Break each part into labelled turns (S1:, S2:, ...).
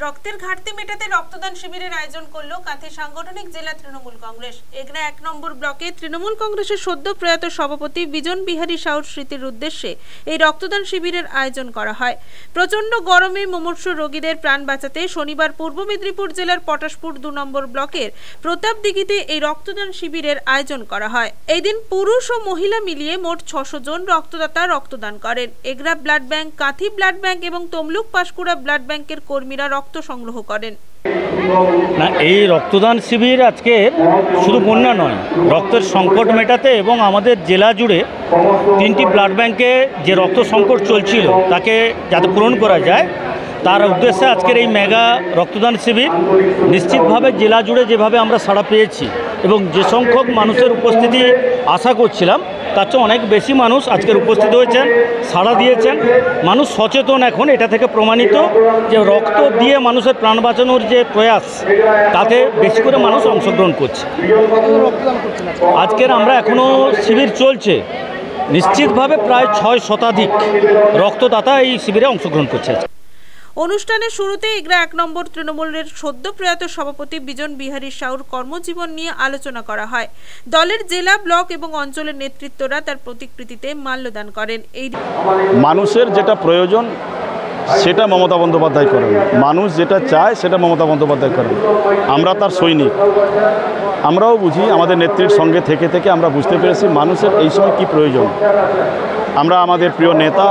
S1: রক্তের ঘাটতি মেটাতে রক্তদান শিবিরের আয়োজন করলো কাঁথি সাংগঠনিক জেলা তৃণমূল কংগ্রেস। এগরা 1 নম্বর ব্লকে তৃণমূল কংগ্রেসের সদ্য প্রয়াত সভাপতি বিজন বিহারী সাউর স্মৃতির উদ্দেশ্যে এই রক্তদান শিবিরের আয়োজন করা হয়। প্রচন্ড গরমে মুমূর্ষু রোগীদের প্রাণ বাঁচাতে শনিবার পূর্ব মেদিনীপুর জেলার পটাশপুর 2 নম্বর ব্লকের প্রতাপদিঘিতে এই রক্তদান শিবিরের আয়োজন করা হয়। এই দিন পুরুষ ও মহিলা মিলিয়ে মোট 600 জন রক্তদাতা রক্তদান করেন। Egra blood bank, Kanthi blood bank এবং তমলুক পাঁশকুড়া ব্লাড ব্যাংকের কর্মীরা রক্ত সংগ্রহ করেন।
S2: না, এই রক্তদান শিবির আজকে শুধু বন্যা নয়, রক্তের সংকট মেটাতে এবং আমাদের জেলা জুড়ে 3টি ব্লাড ব্যাংকে যে রক্ত সংকট চলছিল তাকে যাতে পূরণ করা যায় তার উদ্দেশ্যে আজকের এই মেগা রক্তদান শিবির। নিশ্চিতভাবে জেলা জুড়ে যেভাবে আমরা সাড়া পেয়েছি এবং যে সংখ্যক মানুষের উপস্থিতি আশা করছিলাম তার চেয়ে অনেক বেশি মানুষ আজকের উপস্থিত হয়েছেন, সাড়া দিয়েছেন। মানুষ সচেতন এখন, এটা থেকে প্রমাণিত যে রক্ত দিয়ে মানুষের প্রাণ বাঁচানোর যে প্রয়াস তাতে বেশি করে মানুষ অংশগ্রহণ করছে। আজকের আমরা এখনও শিবির চলছে, নিশ্চিতভাবে প্রায় 6 শতাধিক রক্তদাতা এই শিবিরে অংশগ্রহণ করছে।
S1: অনুষ্ঠানের শুরুতে এগরা 1 নম্বর তৃণমূলের সদ্য প্রয়াত সভাপতি বিজন বিহারী সাউর কর্মজীবন নিয়ে আলোচনা করা হয়। দলের জেলা, ব্লক এবং অঞ্চলের নেতৃত্বরা তার প্রতিকৃতিতে মাল্যদান করেন। এই
S3: মানুষের যেটা প্রয়োজন সেটা মমতা বন্দ্যোপাধ্যায় করেন, মানুষ যেটা চায় সেটা মমতা বন্দ্যোপাধ্যায় করেন। আমরা তার সৈনিক, আমরাও বুঝি। আমাদের নেত্রীর সঙ্গে থেকে থেকে আমরা বুঝতে পেরেছি মানুষের এই সময় কী প্রয়োজন। আমরা আমাদের প্রিয় নেতা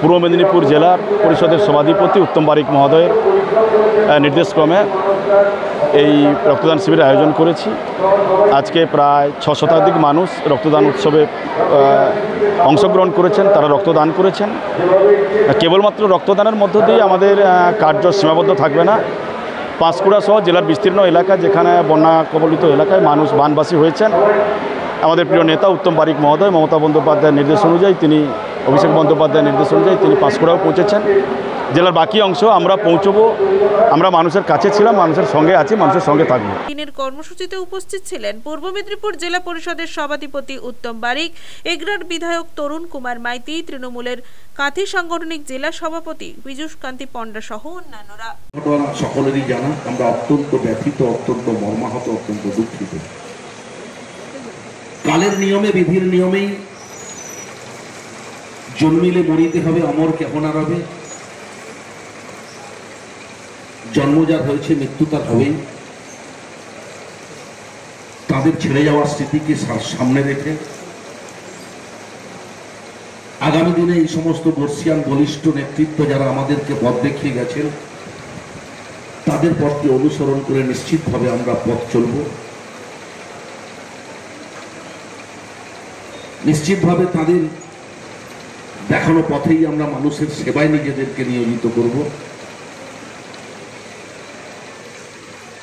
S3: পূর্ব মেদিনীপুর জেলার পরিষদের সভাধিপতি উত্তম বারিক মহোদয়ের নির্দেশক্রমে এই রক্তদান শিবিরের আয়োজন করেছি। আজকে প্রায় 6 শতাধিক মানুষ রক্তদান উৎসবে অংশগ্রহণ করেছেন, তারা রক্তদান করেছেন। কেবলমাত্র রক্তদানের মধ্য দিয়ে আমাদের কার্য সীমাবদ্ধ থাকবে না। পাঁশকুড়া সহ জেলার বিস্তীর্ণ এলাকা, যেখানে বন্যা কবলিত এলাকায় মানুষ বানবাসী হয়েছেন, আমাদের প্রিয় নেতা উত্তম বারিক মহোদয় মমতা বন্দ্যোপাধ্যায়ের নির্দেশ অনুযায়ী, অভিষেক বন্দ্যোপাধ্যায়ের নির্দেশ অনুযায়ী তিনি পাঁশকুড়াও পৌঁছেছেন। জেলার বাকি অংশ আমরা পৌঁছবো। আমরা মানুষের কাছে ছিলাম, মানুষের সঙ্গে আছি, মানুষের সঙ্গে থাকবো।
S1: দিনের কর্মসূচিতে উপস্থিত ছিলেন পূর্ব মেদিনীপুর জেলা পরিষদের সভাধিপতি উত্তম বারিক, এগরার বিধায়ক তরুণ কুমার মাইতি, তৃণমূলের কাঁথি সাংগঠনিক জেলা সভাপতি পীযূষ কান্তি পণ্ডা সহ অন্যান্যরা।
S4: সকলেরই জানা, আমরা অত্যন্ত ব্যথিত, অত্যন্ত মর্মাহত, অত্যন্ত দুঃখিত। কালের নিয়মে, বিধির নিয়মেই জন্মিলে মরিতে হবে, অমর কেহ না রবে। জন্ম যার হয়েছে, মৃত্যু তার হবেই। তাদের ছেড়ে যাওয়ার স্মৃতিকে সামনে রেখে আগামী দিনে এই সমস্ত বর্ষিয়ান বলিষ্ঠ নেতৃত্ব যারা আমাদেরকে পথ দেখিয়ে গেছেন তাদের পথকে অনুসরণ করে নিশ্চিতভাবে আমরা পথ চলব। নিশ্চিতভাবে তাদের দেখানো পথেই আমরা মানুষের সেবায় নিজেদেরকে নিয়োজিত করব।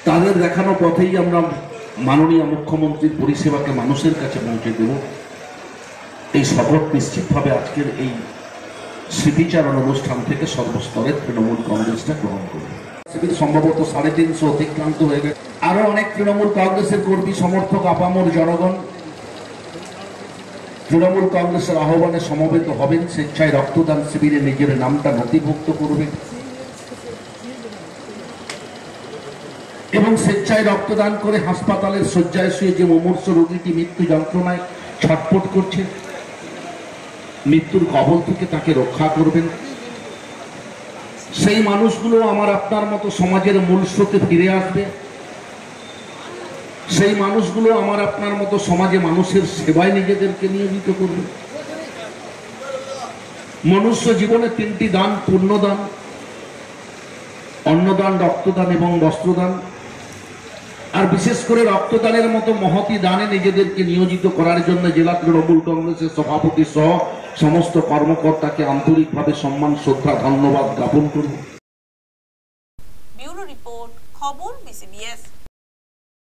S4: তাদের দেখানো পথেই আমরা মাননীয় মুখ্যমন্ত্রীর পরিষেবাকে মানুষের কাছে পৌঁছে দেব। এই শপথ নিশ্চিতভাবে আজকের এই স্মৃতিচারণ অনুষ্ঠান থেকে সর্বস্তরের তৃণমূল কংগ্রেসটা গ্রহণ করবে। সম্ভবত 350 অতিক্রান্ত হয়ে গেছে। আরো অনেক তৃণমূল কংগ্রেসের কর্মী সমর্থক, আপামর জনগণ তৃণমূল কংগ্রেসের আহ্বানে সমবেত হবেন। স্বেচ্ছায় রক্তদান শিবিরে নিজের নামটা নথিভুক্ত করবেন এবং স্বেচ্ছায় রক্তদান করে হাসপাতালের শয্যায় শুয়ে যে মুমূর্ষু রোগীটি মৃত্যু যন্ত্রণায় ছটফট করছে, মৃত্যুর কবল থেকে তাকে রক্ষা করবেন। সেই মানুষগুলো আমার আপনার মতো সমাজের মূল স্রোতে ফিরে আসবে। সেই মানুষগুলো আমার আপনার মতো সমাজে মানুষের সেবায় নিজেদেরকে নিয়োজিত করবে। মনুষ্য জীবনে 3টি দান, পুণ্যদান, অন্নদান, রক্তদান এবং বস্ত্রদান। আর বিশেষ করে রক্তদানের মতো মহতি দানে নিজেদেরকে নিয়োজিত করার জন্য জেলা তৃণমূল কংগ্রেসের সভাপতি সহ সমস্ত কর্মকর্তাকে আন্তরিকভাবে সম্মান, শ্রদ্ধা, ধন্যবাদ জ্ঞাপন করব।
S1: ব্যুরো রিপোর্ট, খবর BCBS।